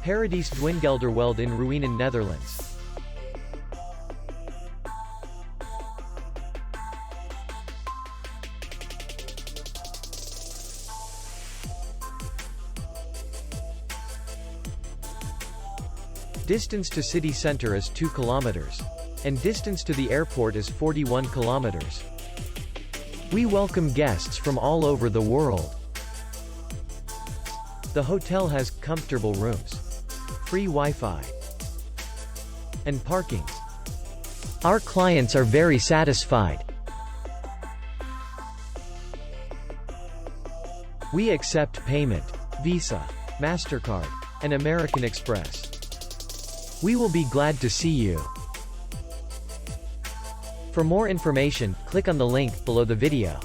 Paradijs Dwingelderveld in Ruinen, Netherlands. Distance to city center is 2 kilometers. And distance to the airport is 41 kilometers. We welcome guests from all over the world. The hotel has comfortable rooms, free Wi-Fi, and parking. Our clients are very satisfied. We accept payment, Visa, MasterCard, and American Express. We will be glad to see you. For more information, click on the link below the video.